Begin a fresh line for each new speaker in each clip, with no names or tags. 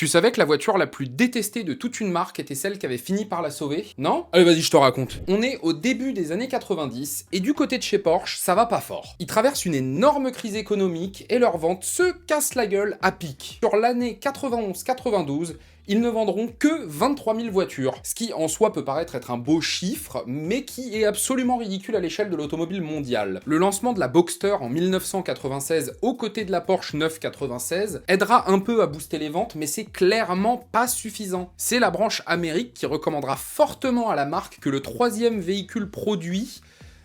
Tu savais que la voiture la plus détestée de toute une marque était celle qui avait fini par la sauver? Non? Allez, vas-y, je te raconte. On est au début des années 90 et du côté de chez Porsche, ça va pas fort. Ils traversent une énorme crise économique et leurs ventes se cassent la gueule à pic. Sur l'année 91-92, ils ne vendront que 23 000 voitures, ce qui en soi peut paraître être un beau chiffre, mais qui est absolument ridicule à l'échelle de l'automobile mondiale. Le lancement de la Boxster en 1996 aux côtés de la Porsche 996 aidera un peu à booster les ventes, mais c'est clairement pas suffisant. C'est la branche Amérique qui recommandera fortement à la marque que le troisième véhicule produit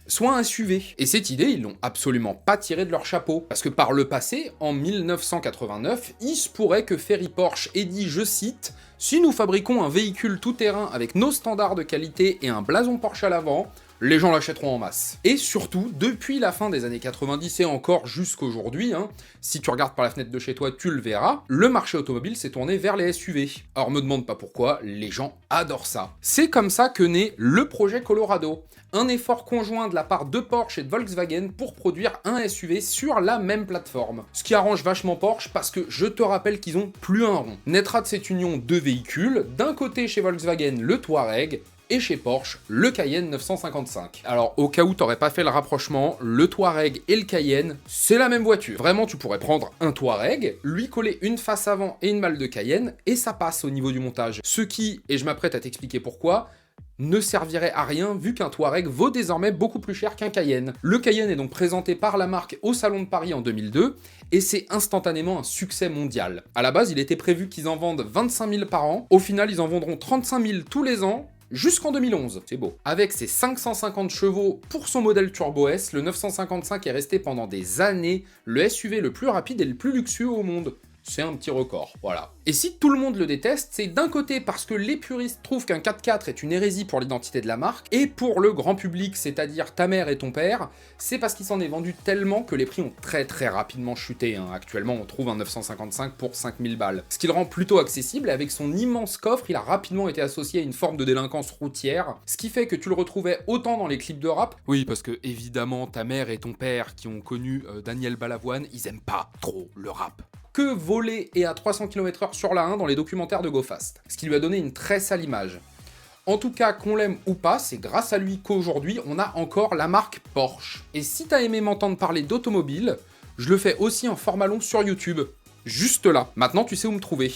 soit un SUV. Et cette idée, ils l'ont absolument pas tirée de leur chapeau. Parce que par le passé, en 1989, il se pourrait que Ferry Porsche ait dit, je cite, « Si nous fabriquons un véhicule tout-terrain avec nos standards de qualité et un blason Porsche à l'avant, les gens l'achèteront en masse. » Et surtout, depuis la fin des années 90 et encore jusqu'aujourd'hui, si tu regardes par la fenêtre de chez toi, tu le verras, le marché automobile s'est tourné vers les SUV. Alors me demande pas pourquoi, les gens adorent ça. C'est comme ça que naît le projet Colorado. Un effort conjoint de la part de Porsche et de Volkswagen pour produire un SUV sur la même plateforme. Ce qui arrange vachement Porsche parce que je te rappelle qu'ils ont plus un rond. Naîtra de cette union deux véhicules, d'un côté chez Volkswagen le Touareg, et chez Porsche, le Cayenne 955. Alors, au cas où t'aurais pas fait le rapprochement, le Touareg et le Cayenne, c'est la même voiture. Vraiment, tu pourrais prendre un Touareg, lui coller une face avant et une malle de Cayenne, et ça passe au niveau du montage. Ce qui, et je m'apprête à t'expliquer pourquoi, ne servirait à rien vu qu'un Touareg vaut désormais beaucoup plus cher qu'un Cayenne. Le Cayenne est donc présenté par la marque au Salon de Paris en 2002, et c'est instantanément un succès mondial. À la base, il était prévu qu'ils en vendent 25 000 par an, au final ils en vendront 35 000 tous les ans, jusqu'en 2011, c'est beau. Avec ses 550 chevaux pour son modèle Turbo S, le 955 est resté pendant des années le SUV le plus rapide et le plus luxueux au monde. C'est un petit record, voilà. Et si tout le monde le déteste, c'est d'un côté parce que les puristes trouvent qu'un 4x4 est une hérésie pour l'identité de la marque, et pour le grand public, c'est-à-dire ta mère et ton père, c'est parce qu'il s'en est vendu tellement que les prix ont très rapidement chuté. Actuellement, on trouve un 955 pour 5000 balles. Ce qui le rend plutôt accessible, et avec son immense coffre, il a rapidement été associé à une forme de délinquance routière, ce qui fait que tu le retrouvais autant dans les clips de rap, oui, parce que évidemment, ta mère et ton père qui ont connu Daniel Balavoine, ils aiment pas trop le rap, que voler et à 300 km/h sur la 1 dans les documentaires de GoFast, ce qui lui a donné une très sale image. En tout cas, qu'on l'aime ou pas, c'est grâce à lui qu'aujourd'hui, on a encore la marque Porsche. Et si t'as aimé m'entendre parler d'automobile, je le fais aussi en format long sur YouTube. Juste là. Maintenant, tu sais où me trouver.